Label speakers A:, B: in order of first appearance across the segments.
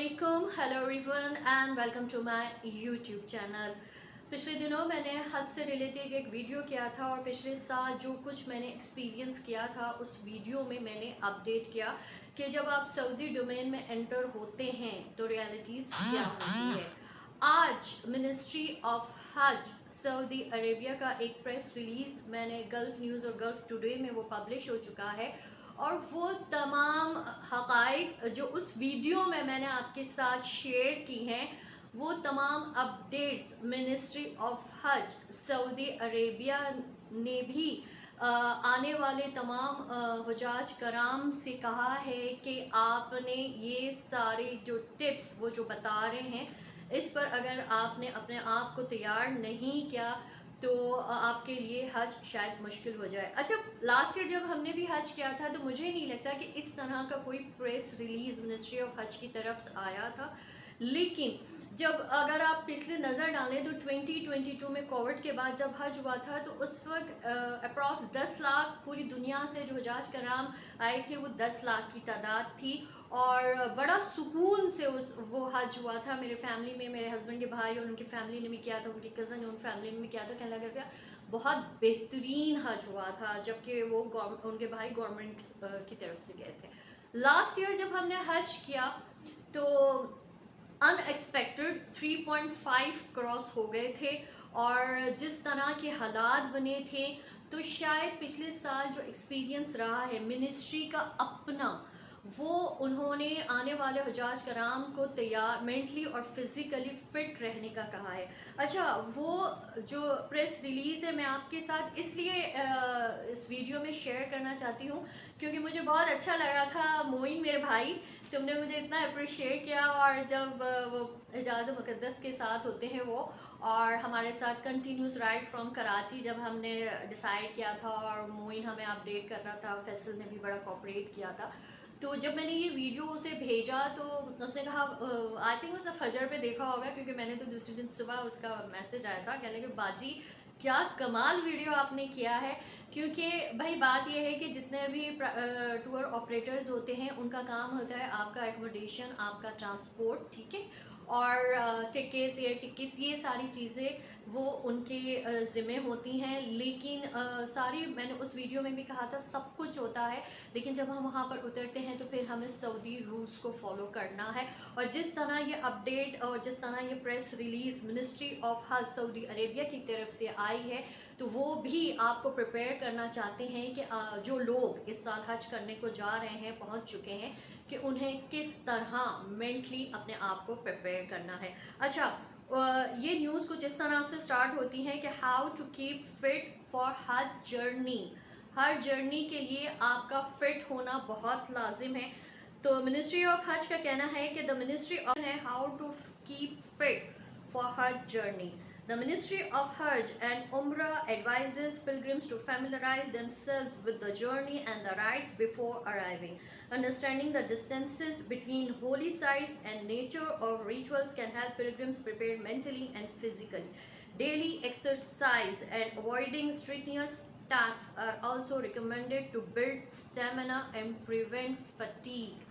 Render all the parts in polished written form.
A: अस्सलामुअलैकुम, hello everyone and welcome to my YouTube channel. पिछले दिनों मैंने हज से रिलेटेड एक वीडियो किया था और पिछले साल जो कुछ मैंने एक्सपीरियंस किया था उस वीडियो में मैंने अपडेट किया कि जब आप सऊदी डोमेन में एंटर होते हैं तो रियलिटीज़ क्या होती है। आज मिनिस्ट्री ऑफ हज सऊदी अरेबिया का एक प्रेस रिलीज़ मैंने गल्फ़ न्यूज़ और गल्फ़ टुडे में वो पब्लिश हो चुका है और वो तमाम हक़ाइक़ जो उस वीडियो में मैंने आपके साथ शेयर की हैं वो तमाम अपडेट्स मिनिस्ट्री ऑफ हज सऊदी अरेबिया ने भी आने वाले तमाम हुजाज कराम से कहा है कि आपने ये सारे जो टिप्स वो जो बता रहे हैं इस पर अगर आपने अपने आप को तैयार नहीं किया तो आपके लिए हज शायद मुश्किल हो जाए। अच्छा, लास्ट ईयर जब हमने भी हज किया था तो मुझे नहीं लगता कि इस तरह का कोई प्रेस रिलीज़ मिनिस्ट्री ऑफ हज की तरफ से आया था। लेकिन जब अगर आप पिछले नज़र डालें तो 2022 में कोविड के बाद जब हज हुआ था तो उस वक्त अप्रॉक्स 10 लाख पूरी दुनिया से जो हजाज कराम आए थे वो 10 लाख की तादाद थी और बड़ा सुकून से उस वो हज हुआ था। मेरे फैमिली में मेरे हस्बैंड के भाई और उनकी फैमिली ने भी किया था, उनके कज़न उन फैमिली ने भी किया था। कहने लगा था बहुत बेहतरीन हज हुआ था, जबकि वो उनके भाई गवर्नमेंट की तरफ से गए थे। लास्ट ईयर जब हमने हज किया तो अनएक्सपेक्टेड 3.5 क्रॉस हो गए थे और जिस तरह के हालात बने थे तो शायद पिछले साल जो एक्सपीरियंस रहा है मिनिस्ट्री का अपना वो उन्होंने आने वाले हुजाज कराम को तैयार मेंटली और फिज़िकली फ़िट रहने का कहा है। अच्छा, वो जो प्रेस रिलीज़ है मैं आपके साथ इसलिए इस वीडियो में शेयर करना चाहती हूँ क्योंकि मुझे बहुत अच्छा लगा था। मोइन मेरे भाई, तुमने मुझे इतना अप्रिशिएट किया और जब वो एजाज़ मुक़द्दस के साथ होते हैं वो और हमारे साथ कंटिन्यूस राइड फ्रॉम कराची जब हमने डिसाइड किया था और मोइन हमें अपडेट कर रहा था, फैसल ने भी बड़ा कोऑपरेट किया था। तो जब मैंने ये वीडियो उसे भेजा तो उसने कहा आई थिंक उसने फजर पे देखा होगा क्योंकि मैंने तो दूसरे दिन सुबह उसका मैसेज आया था, कहने लगे बाजी क्या कमाल वीडियो आपने किया है। क्योंकि भाई बात यह है कि जितने भी टूर ऑपरेटर्स होते हैं उनका काम होता है आपका एकोमोडेशन, आपका ट्रांसपोर्ट, ठीक है, और टिकट्स, एयर टिकट्स, ये सारी चीज़ें वो उनके ज़िम्मे होती हैं। लेकिन सारी मैंने उस वीडियो में भी कहा था सब कुछ होता है, लेकिन जब हम वहाँ पर उतरते हैं तो फिर हमें सऊदी रूल्स को फॉलो करना है। और जिस तरह ये अपडेट और जिस तरह ये प्रेस रिलीज़ मिनिस्ट्री ऑफ हज सऊदी अरेबिया की तरफ से आई है तो वो भी आपको प्रिपेयर करना चाहते हैं कि जो लोग इस साल हज करने को जा रहे हैं, पहुँच चुके हैं, कि उन्हें किस तरह मेंटली अपने आप को प्रिपेयर करना है। अच्छा, ये न्यूज़ कुछ इस तरह से स्टार्ट होती है कि how to keep fit for Hajj journey. हर जर्नी के लिए आपका फिट होना बहुत लाजिम है। तो मिनिस्ट्री ऑफ हज का कहना है कि द मिनिस्ट्री ऑफ है how to keep fit for Hajj journey. The Ministry of Hajj and Umrah advises pilgrims to familiarize themselves with the journey and the rites before arriving. Understanding the distances between holy sites and nature or rituals can help pilgrims prepare mentally and physically. Daily exercise and avoiding strenuous tasks are also recommended to build stamina and prevent fatigue.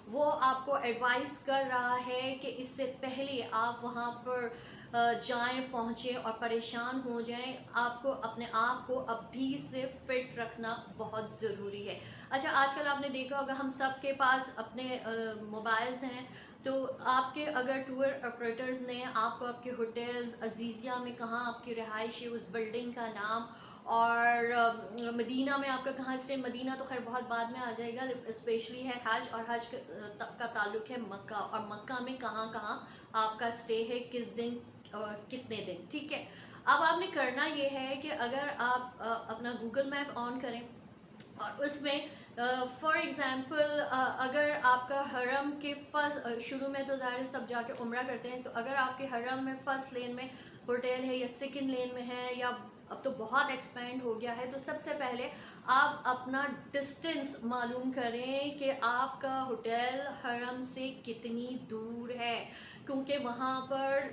A: वो आपको advice कर रहा है कि इससे पहले आप वहाँ पर जाएं, पहुँचें और परेशान हो जाएं, आपको अपने आप को अभी से फिट रखना बहुत ज़रूरी है। अच्छा, आजकल आपने देखा होगा हम सब के पास अपने मोबाइल्स हैं, तो आपके अगर टूर ऑपरेटर्स ने आपको आपके होटल्स अजीज़िया में कहाँ आपकी रिहाइश है, उस बिल्डिंग का नाम और मदीना में आपका कहाँ स्टे, मदीना तो खैर बहुत बाद में आ जाएगा, स्पेशली है हज और हज का ताल्लुक़ है मक्का और मक्का में कहाँ कहाँ आपका स्टे है, किस दिन और कितने दिन, ठीक है। अब आपने करना ये है कि अगर आप अपना गूगल मैप ऑन करें और उसमें फॉर एग्ज़ाम्पल अगर आपका हरम के फर्स्ट शुरू में तो ज़ाहिर सब जाके उम्रा करते हैं, तो अगर आपके हरम में फ़र्स्ट लेन में होटल है या सेकंड लेन में है या अब तो बहुत एक्सपेंड हो गया है, तो सबसे पहले आप अपना डिस्टेंस मालूम करें कि आपका होटल हरम से कितनी दूर है, क्योंकि वहाँ पर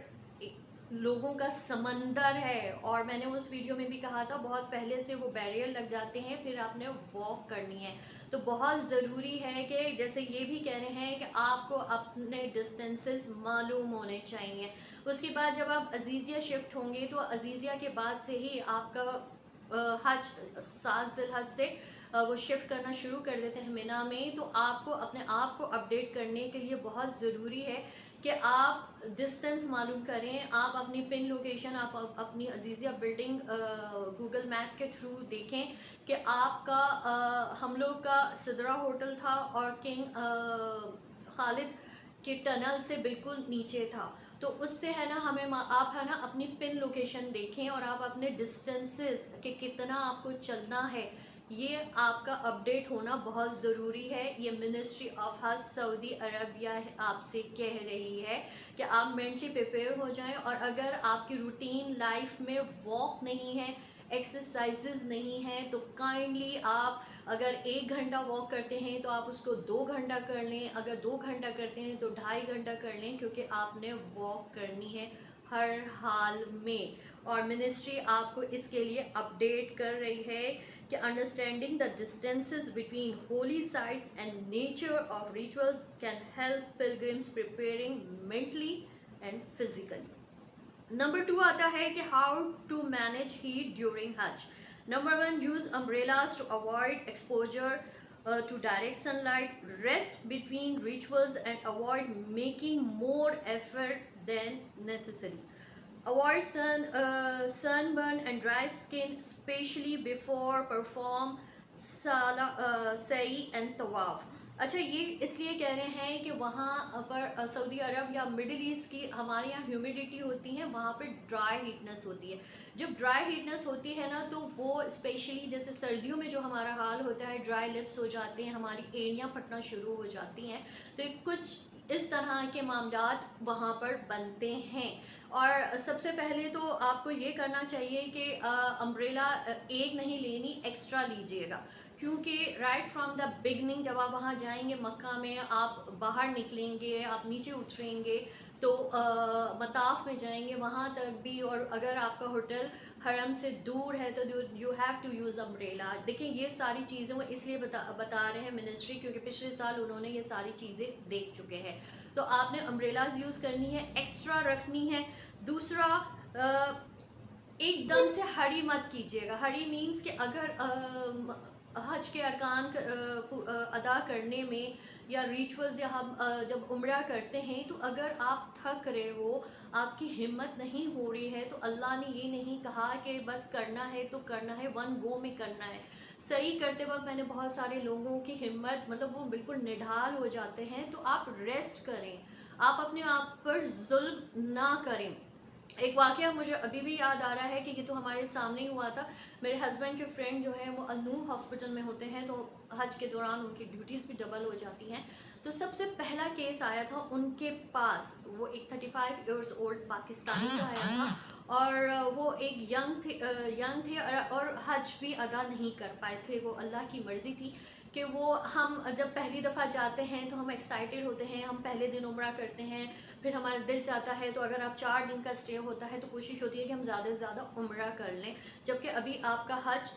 A: लोगों का समंदर है। और मैंने उस वीडियो में भी कहा था, बहुत पहले से वो बैरियर लग जाते हैं, फिर आपने वॉक करनी है। तो बहुत ज़रूरी है कि जैसे ये भी कह रहे हैं कि आपको अपने डिस्टेंसेस मालूम होने चाहिए। उसके बाद जब आप अजीज़िया शिफ्ट होंगे तो अजीज़िया के बाद से ही आपका हज 7 ज़िलहज से वो शिफ्ट करना शुरू कर देते हैं मिना में। तो आपको अपने आप को अपडेट करने के लिए बहुत ज़रूरी है कि आप डिस्टेंस मालूम करें। आप अपनी पिन लोकेशन, आप अपनी अजीज़िया बिल्डिंग गूगल मैप के थ्रू देखें कि आपका हम लोग का सिदरा होटल था और किंग खालिद के टनल से बिल्कुल नीचे था। तो उससे है ना हमें आप है ना अपनी पिन लोकेशन देखें और आप अपने डिस्टेंसेस कि कितना आपको चलना है, ये आपका अपडेट होना बहुत ज़रूरी है। ये मिनिस्ट्री ऑफ हज सऊदी अरबिया आपसे कह रही है कि आप मेंटली प्रिपेयर हो जाएं। और अगर आपकी रूटीन लाइफ में वॉक नहीं है, एक्सरसाइजेज नहीं है, तो काइंडली आप अगर 1 घंटा वॉक करते हैं तो आप उसको 2 घंटा कर लें, अगर 2 घंटा करते हैं तो 2.5 घंटा कर लें, क्योंकि आपने वॉक करनी है हर हाल में। और मिनिस्ट्री आपको इसके लिए अपडेट कर रही है कि understanding the distances between holy sites and nature of rituals can help pilgrims preparing mentally and physically. Number 2 आता है कि how to manage heat during हज। Number 1, use umbrellas to avoid exposure to direct sunlight, rest between rituals and avoid making more effort than necessary. Avoid sunburn and dry skin, especially before perform सई and तवाफ। अच्छा, ये इसलिए कह रहे हैं कि वहाँ पर सऊदी अरब या मिडिल ईस्ट की हमारे यहाँ ह्यूमिडिटी होती है, वहाँ पर ड्राई हीटनेस होती है। जब ड्राई हीटनेस होती है ना, तो वो स्पेशली जैसे सर्दियों में जो हमारा हाल होता है, ड्राई लिप्स हो जाते हैं, हमारी एड़ियाँ फटना शुरू हो जाती हैं। तो कुछ इस तरह के मामलात वहाँ पर बनते हैं। और सबसे पहले तो आपको ये करना चाहिए कि अम्ब्रेला एक नहीं लेनी, एक्स्ट्रा लीजिएगा। क्योंकि राइट फ्रॉम द बिगनिंग जब आप वहाँ जाएंगे मक्का में, आप बाहर निकलेंगे, आप नीचे उतरेंगे तो मताफ में जाएंगे, वहाँ तक भी, और अगर आपका होटल हरम से दूर है तो you have to use umbrella. देखिए, ये सारी चीज़ें वो इसलिए बता रहे हैं मिनिस्ट्री, क्योंकि पिछले साल उन्होंने ये सारी चीज़ें देख चुके हैं। तो आपने अम्ब्रेलाज यूज़ करनी है, एक्स्ट्रा रखनी है। दूसरा, एकदम से हरी मत कीजिएगा। हरी मीन्स कि अगर हज के अरकान अदा करने में या रिचुअल्स, या हम जब उम्रा करते हैं, तो अगर आप थक रहे हो, आपकी हिम्मत नहीं हो रही है, तो अल्लाह ने ये नहीं कहा कि बस करना है तो करना है, वन गो में करना है। सही करते वक्त मैंने बहुत सारे लोगों की हिम्मत, मतलब वो बिल्कुल निढाल हो जाते हैं। तो आप रेस्ट करें, आप अपने आप पर जुल्म ना करें। एक वाक़या मुझे अभी भी याद आ रहा है कि ये तो हमारे सामने ही हुआ था। मेरे हस्बैंड के फ्रेंड जो है वो अल-नूर हॉस्पिटल में होते हैं, तो हज के दौरान उनकी ड्यूटीज़ भी डबल हो जाती हैं। तो सबसे पहला केस आया था उनके पास, वो एक 35 इयर्स ओल्ड पाकिस्तानी का आया था। और वो एक यंग थे और हज भी अदा नहीं कर पाए थे। वो अल्लाह की मर्ज़ी थी कि वो, हम जब पहली दफ़ा जाते हैं तो हम एक्साइटेड होते हैं, हम पहले दिन उम्रा करते हैं, फिर हमारा दिल चाहता है, तो अगर आप 4 दिन का स्टे होता है तो कोशिश होती है कि हम ज़्यादा से ज़्यादा उम्रा कर लें, जबकि अभी आपका हज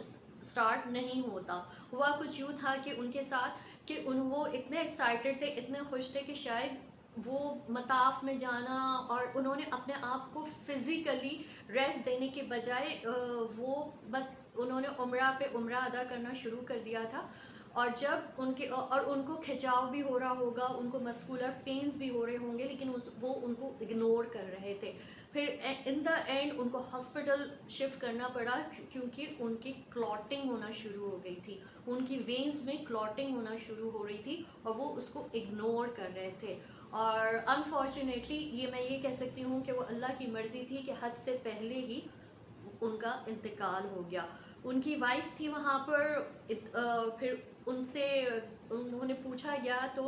A: स्टार्ट नहीं होता। हुआ कुछ यूँ था कि उनके साथ कि वो इतने एक्साइटेड थे, इतने खुश थे कि शायद वो मताफ में जाना, और उन्होंने अपने आप को फिज़िकली रेस्ट देने के बजाय वो बस उन्होंने उम्रा पे उम्रा अदा करना शुरू कर दिया था। और जब उनके और उनको खिंचाव भी हो रहा होगा, उनको मस्कुलर पेन्स भी हो रहे होंगे, लेकिन वो उनको इग्नोर कर रहे थे। फिर इन द एंड उनको हॉस्पिटल शिफ्ट करना पड़ा, क्योंकि उनकी क्लॉटिंग होना शुरू हो गई थी, उनकी वेन्स में क्लॉटिंग होना शुरू हो रही थी, और वो उसको इग्नोर कर रहे थे। और अनफॉर्चुनेटली ये मैं ये कह सकती हूँ कि वो अल्लाह की मर्ज़ी थी कि हद से पहले ही उनका इंतकाल हो गया। उनकी वाइफ थी वहाँ पर, फिर उनसे उन्होंने पूछा गया तो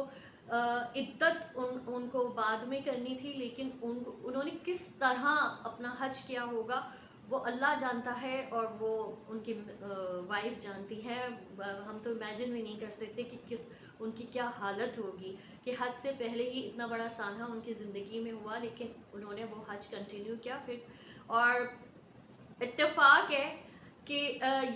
A: इद्दत उनको बाद में करनी थी, लेकिन उन्होंने किस तरह अपना हज किया होगा वो अल्लाह जानता है, और वो उनकी वाइफ जानती है। हम तो इमेजिन भी नहीं कर सकते कि किस उनकी क्या हालत होगी कि हज से पहले ही इतना बड़ा साना उनकी ज़िंदगी में हुआ, लेकिन उन्होंने वो हज कंटिन्यू किया फिर। और इत्तेफाक है कि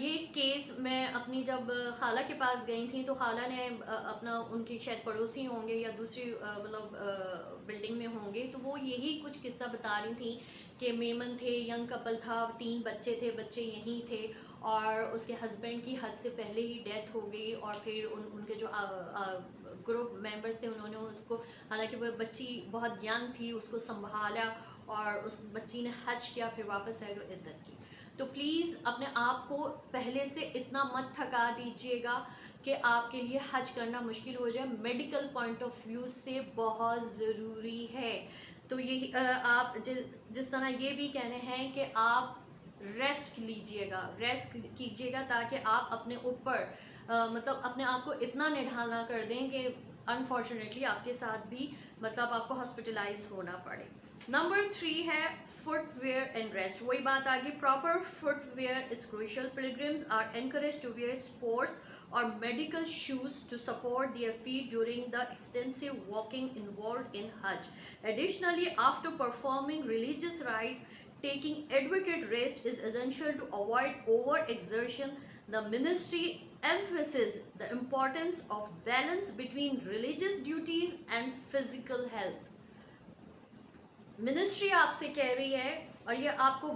A: ये केस मैं अपनी जब खाला के पास गई थी तो खाला ने अपना, उनके शायद पड़ोसी होंगे या दूसरी मतलब बिल्डिंग में होंगे, तो वो यही कुछ किस्सा बता रही थी कि मेमन थे, यंग कपल था, 3 बच्चे थे, बच्चे यहीं थे और उसके हस्बैंड की हद से पहले ही डेथ हो गई। और फिर उनके जो ग्रुप मेंबर्स थे उन्होंने उसको, हालांकि वो बच्ची बहुत यंग थी, उसको संभाला और उस बच्ची ने हज किया, फिर वापस आई और इद्दत की। तो प्लीज़ अपने आप को पहले से इतना मत थका दीजिएगा कि आपके लिए हज करना मुश्किल हो जाए। मेडिकल पॉइंट ऑफ व्यू से बहुत ज़रूरी है। तो यही आप जिस तरह ये भी कहने हैं कि आप रेस्ट लीजिएगा, रेस्ट कीजिएगा ताकि आप अपने ऊपर मतलब अपने आप को इतना निढालना कर दें कि अनफॉर्चुनेटली आपके साथ भी मतलब आपको हॉस्पिटलाइज होना पड़े। नंबर 3 है फुटवेयर एंड रेस्ट। वही बात आ गई, proper footwear is crucial. Pilgrims are encourage to wear sports or medical shoes to support their feet during the extensive walking involved in Hajj. Additionally, after performing religious rites, taking adequate rest is essential to avoid overexertion. The ministry emphasizes the importance of balance between religious duties and physical health. Ministry आपसे कह रही है और ये आपको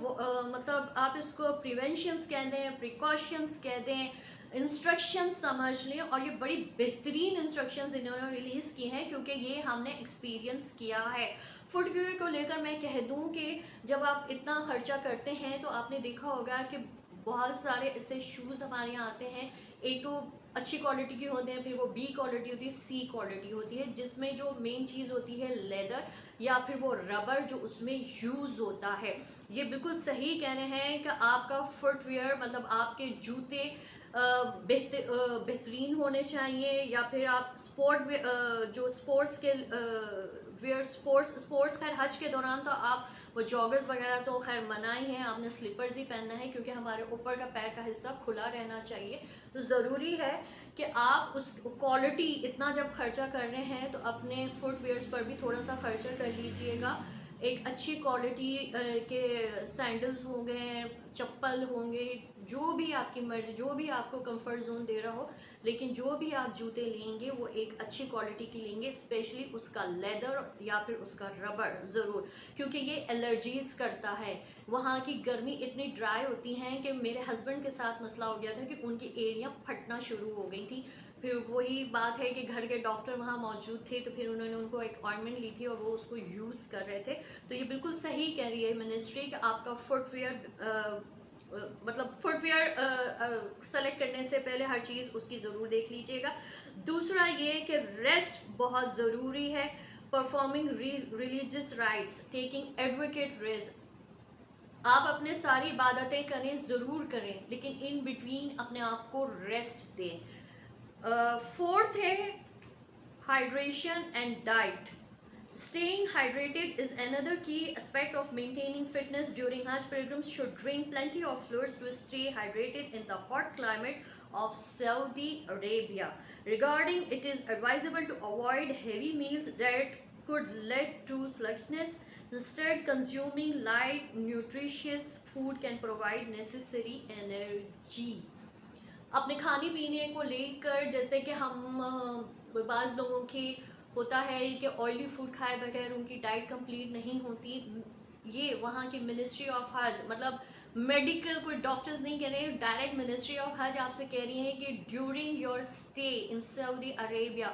A: मतलब आप इसको प्रिवेंशंस कह दें, प्रिकॉशंस कह दें, इंस्ट्रक्शंस समझ लें। और ये बड़ी बेहतरीन इंस्ट्रक्शंस इन्होंने रिलीज़ की हैं क्योंकि ये हमने एक्सपीरियंस किया है। फुटवेयर को लेकर मैं कह दूं कि जब आप इतना खर्चा करते हैं तो आपने देखा होगा कि बहुत सारे ऐसे शूज़ हमारे यहाँ आते हैं, एक तो अच्छी क्वालिटी के होते हैं, फिर वो बी क्वालिटी होती है, सी क्वालिटी होती है, जिसमें जो मेन चीज़ होती है लेदर या फिर वो रबर जो उसमें यूज़ होता है। ये बिल्कुल सही कह रहे हैं कि आपका फुटवेयर मतलब आपके जूते बेहतरीन होने चाहिए, या फिर आप जो स्पोर्ट्स के वेयर, स्पोर्ट्स खैर हज के दौरान तो आप वो जॉगर्स वगैरह तो खैर मना ही है, आपने स्लीपर्स ही पहनना है क्योंकि हमारे ऊपर का पैर का हिस्सा खुला रहना चाहिए। तो ज़रूरी है कि आप उस क्वालिटी, इतना जब खर्चा कर रहे हैं तो अपने फुटवेयर्स पर भी थोड़ा सा खर्चा कर लीजिएगा। एक अच्छी क्वालिटी के सैंडल्स होंगे, चप्पल होंगे, जो भी आपकी मर्ज़ी, जो भी आपको कंफर्ट जोन दे रहा हो, लेकिन जो भी आप जूते लेंगे वो एक अच्छी क्वालिटी की लेंगे, स्पेशली उसका लेदर या फिर उसका रबर ज़रूर, क्योंकि ये एलर्जीज़ करता है। वहाँ की गर्मी इतनी ड्राई होती हैं कि मेरे हस्बैंड के साथ मसला हो गया था कि उनकी एड़ियाँ फटना शुरू हो गई थी। फिर वही बात है कि घर के डॉक्टर वहाँ मौजूद थे तो फिर उन्होंने उनको एक ऑइंटमेंट ली थी और वो उसको यूज़ कर रहे थे। तो ये बिल्कुल सही कह रही है मिनिस्ट्री कि आपका फुटवेयर मतलब फुटवेयर सेलेक्ट करने से पहले हर चीज़ उसकी ज़रूर देख लीजिएगा। दूसरा ये कि रेस्ट बहुत ज़रूरी है। Performing religious rights, taking advocate rest, आप अपने सारी इबादतें करें, ज़रूर करें, लेकिन इन बिटवीन अपने आप को रेस्ट दें। फोर्थ है hydration and diet. Staying hydrated is another key aspect of maintaining fitness during Hajj. Pilgrims should drink plenty of fluids to stay hydrated in the hot climate of Saudi Arabia. Regarding it is advisable to avoid heavy meals that could lead to sluggishness. Instead, consuming light, nutritious food can provide necessary energy. अपने खाने पीने को लेकर जैसे कि हम बाज़ लोगों की होता है कि ऑयली फूड खाए बगैर उनकी डाइट कंप्लीट नहीं होती। ये वहाँ की मिनिस्ट्री ऑफ हज मतलब मेडिकल, कोई डॉक्टर्स नहीं कह रहे हैं, डायरेक्ट मिनिस्ट्री ऑफ हज आपसे कह रही है कि during your stay in Saudi Arabia,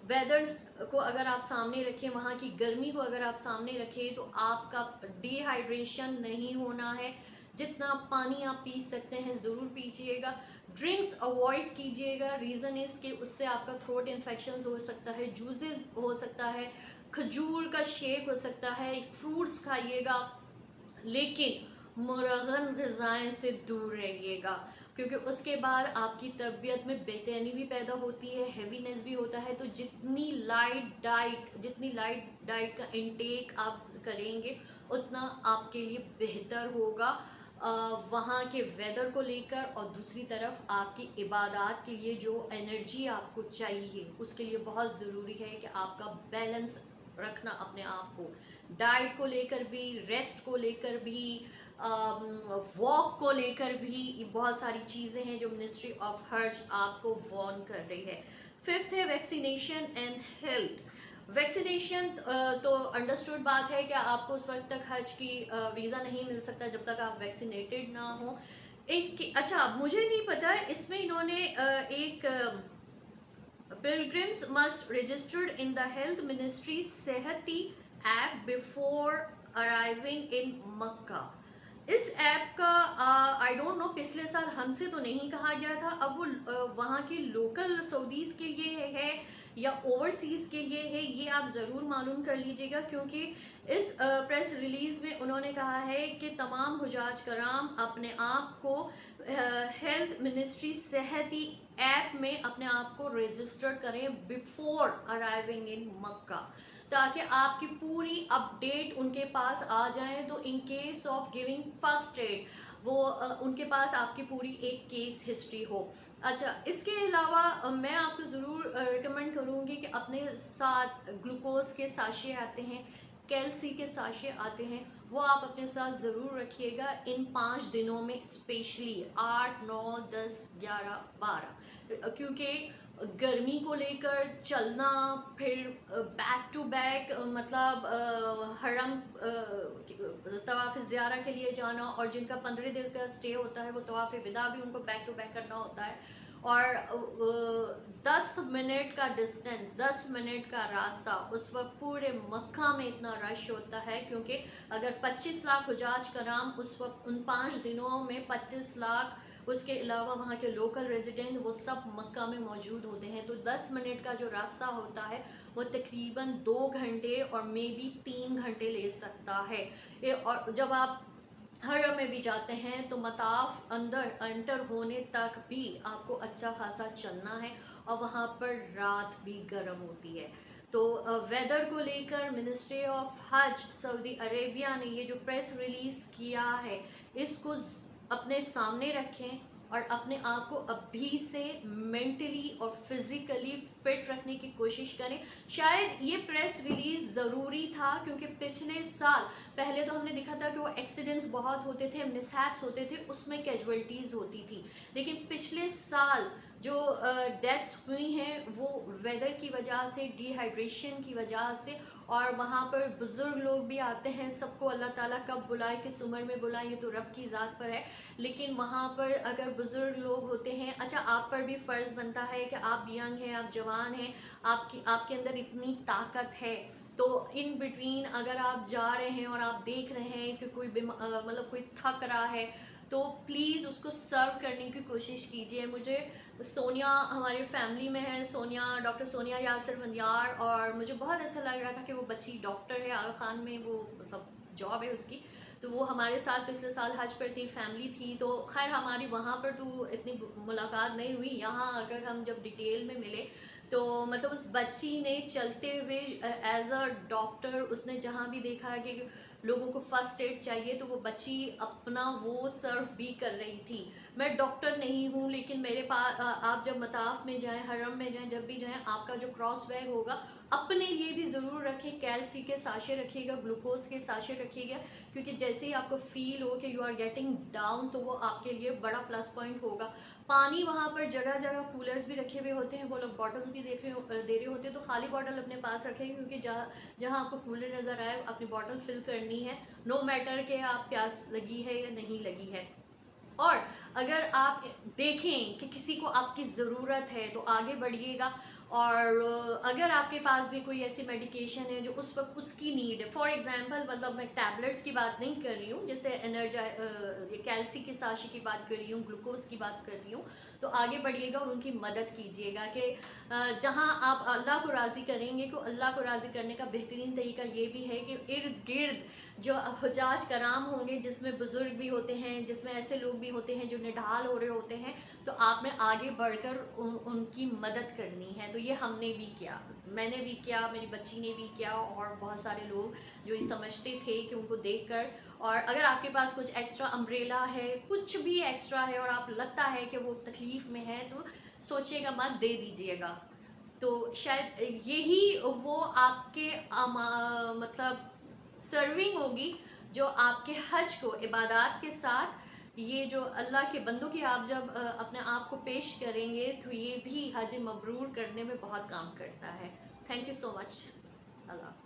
A: वेदर्स को अगर आप सामने रखें, वहाँ की गर्मी को अगर आप सामने रखें तो आपका डिहाइड्रेशन नहीं होना है। जितना पानी आप पी सकते हैं ज़रूर पीजिएगा। ड्रिंक्स अवॉइड कीजिएगा, रीज़न इज़ कि उससे आपका थ्रोट इन्फेक्शन हो सकता है, जूसेस हो सकता है, खजूर का शेक हो सकता है, फ्रूट्स खाइएगा, लेकिन मुरगन ग़िज़ाएँ से दूर रहिएगा क्योंकि उसके बाद आपकी तबीयत में बेचैनी भी पैदा होती है, हैवीनेस भी होता है। तो जितनी लाइट डाइट का इंटेक आप करेंगे उतना आपके लिए बेहतर होगा। वहाँ के वेदर को लेकर, और दूसरी तरफ आपकी इबादत के लिए जो एनर्जी आपको चाहिए उसके लिए बहुत ज़रूरी है कि आपका बैलेंस रखना अपने आप को, डाइट को लेकर भी, रेस्ट को लेकर भी, वॉक को लेकर भी। ये बहुत सारी चीज़ें हैं जो मिनिस्ट्री ऑफ हज आपको वार्न कर रही है। फिफ्थ है वैक्सीनेशन एंड हेल्थ। वैक्सीनेशन तो अंडरस्टूड बात है कि आपको उस वक्त तक हज की वीज़ा नहीं मिल सकता जब तक आप वैक्सीनेटेड ना हो। एक अच्छा, मुझे नहीं पता इसमें इन्होंने एक pilgrims must registered in the health ministry Sehhaty app before arriving in Mecca. इस ऐप का आई डोंट नो, पिछले साल हमसे तो नहीं कहा गया था, अब वो वहाँ के लोकल सऊदीज़ के लिए है या ओवरसीज़ के लिए है, ये आप ज़रूर मालूम कर लीजिएगा, क्योंकि इस प्रेस रिलीज़ में उन्होंने कहा है कि तमाम हुजाज कराम अपने आप को हेल्थ मिनिस्ट्री सेहती ऐप में अपने आप को रजिस्टर करें बिफोर अराइविंग इन मक्का, ताकि आपकी पूरी अपडेट उनके पास आ जाए। तो in case of giving first aid वो उनके पास आपकी पूरी एक केस हिस्ट्री हो। अच्छा, इसके अलावा मैं आपको ज़रूर रिकमेंड करूँगी कि अपने साथ ग्लूकोज के साशे आते हैं, कैल्सी के साशे आते हैं, वो आप अपने साथ ज़रूर रखिएगा इन 5 दिनों में, स्पेशली 8, 9, 10, 11, 12, क्योंकि गर्मी को लेकर चलना, फिर बैक टू बैक मतलब हरम तवाफ़ ज़ियारा के लिए जाना, और जिनका 15 दिन का स्टे होता है वो तवाफ़ विदा भी उनको बैक टू बैक करना होता है, और 10 मिनट का डिस्टेंस, 10 मिनट का रास्ता, उस वक्त पूरे मक्का में इतना रश होता है, क्योंकि अगर 25 लाख हुजाज कराम उस वक्त उन 5 दिनों में 25 लाख, उसके अलावा वहाँ के लोकल रेजिडेंट वो सब मक्का में मौजूद होते हैं। तो 10 मिनट का जो रास्ता होता है वो तकरीबन 2 घंटे और मे बी 3 घंटे ले सकता है। और जब आप हरम में भी जाते हैं तो मताफ अंदर एंटर होने तक भी आपको अच्छा खासा चलना है, और वहाँ पर रात भी गर्म होती है। तो वेदर को लेकर मिनिस्ट्री ऑफ हज सऊदी अरेबिया ने ये जो प्रेस रिलीज़ किया है, इसको अपने सामने रखें और अपने आप को अभी से मेंटली और फिज़िकली फिट रखने की कोशिश करें। शायद ये प्रेस रिलीज़ ज़रूरी था, क्योंकि पिछले साल पहले तो हमने देखा था कि वो एक्सीडेंट्स बहुत होते थे, मिसहैप्स होते थे, उसमें कैजुअल्टीज़ होती थी, लेकिन पिछले साल जो डेथ्स हुई हैं वो वेदर की वजह से, डिहाइड्रेशन की वजह से, और वहाँ पर बुज़ुर्ग लोग भी आते हैं। सबको अल्लाह ताला कब बुलाए, किस उम्र में बुलाए, ये तो रब की ज़ात पर है, लेकिन वहाँ पर अगर बुज़ुर्ग लोग होते हैं, अच्छा आप पर भी फ़र्ज़ बनता है कि आप यंग हैं, आप जवान हैं, आपके अंदर इतनी ताकत है, तो इन बिटवीन अगर आप जा रहे हैं और आप देख रहे हैं कि कोई मतलब कोई थक रहा है, तो प्लीज़ उसको सर्व करने की कोशिश कीजिए। मुझे सोनिया हमारी फैमिली में है, सोनिया, डॉक्टर सोनिया यासिर बंदियार, और मुझे बहुत अच्छा लग रहा था कि वो बच्ची डॉक्टर है, आगा खान में वो मतलब जॉब है उसकी, तो वो हमारे साथ पिछले साल हज पर थी, फैमिली थी। तो खैर हमारी वहाँ पर तो इतनी मुलाकात नहीं हुई, यहाँ अगर हम जब डिटेल में मिले तो मतलब उस बच्ची ने चलते हुए एज अ डॉक्टर उसने जहाँ भी देखा कि लोगों को फर्स्ट एड चाहिए तो वो बच्ची अपना वो सर्व भी कर रही थी। मैं डॉक्टर नहीं हूँ, लेकिन मेरे पास आप जब मताफ में जाएं, हरम में जाएं, जब भी जाएं, आपका जो क्रॉस बैग होगा अपने लिए भी ज़रूर रखें, कैल्सी के साशे रखिएगा, ग्लूकोज के साशे रखिएगा, क्योंकि जैसे ही आपको फील हो कि यू आर गेटिंग डाउन तो वो आपके लिए बड़ा प्लस पॉइंट होगा। पानी वहाँ पर जगह जगह कूलर्स भी रखे हुए होते हैं, वो लोग बॉटल्स भी दे रहे होते हैं, तो खाली बॉटल अपने पास रखें, क्योंकि जहाँ आपको कूलर नज़र आए अपनी बॉटल फिल करनी है, नो मैटर कि आप प्यास लगी है या नहीं लगी है। और अगर आप देखें कि किसी को आपकी ज़रूरत है तो आगे बढ़िएगा, और अगर आपके पास भी कोई ऐसी मेडिकेशन है जो उस वक्त उसकी नीड है, फॉर एग्जांपल मतलब मैं टैबलेट्स की बात नहीं कर रही हूँ, जैसे ये कैल्सी के साशे की बात कर रही हूँ, ग्लूकोज की बात कर रही हूँ, तो आगे बढ़िएगा और उनकी मदद कीजिएगा कि जहाँ आप अल्लाह को राज़ी करेंगे, को अल्लाह को राज़ी करने का बेहतरीन तरीका ये भी है कि इर्द गिर्द जो हुजाज कराम होंगे, जिसमें बुज़ुर्ग भी होते हैं, जिसमें ऐसे लोग भी होते हैं जो निढाल हो रहे होते हैं, तो आपने आगे बढ़कर उनकी मदद करनी है, तो ये हमने भी किया। मैंने भी किया, मेरी बच्ची ने भी किया, और बहुत सारे लोग जो ये समझते थे कि उनको देखकर। और अगर आपके पास कुछ एक्स्ट्रा अम्ब्रेला है, कुछ भी एक्स्ट्रा है और आप लगता है कि वो तकलीफ़ में है, तो सोचिएगा मत, दे दीजिएगा। तो शायद यही वो आपके मतलब सर्विंग होगी, जो आपके हज को इबादत के साथ, ये जो अल्लाह के बंदों की आप जब अपने आप को पेश करेंगे, तो ये भी हज मबरूर करने में बहुत काम करता है। Thank you so much. Allah.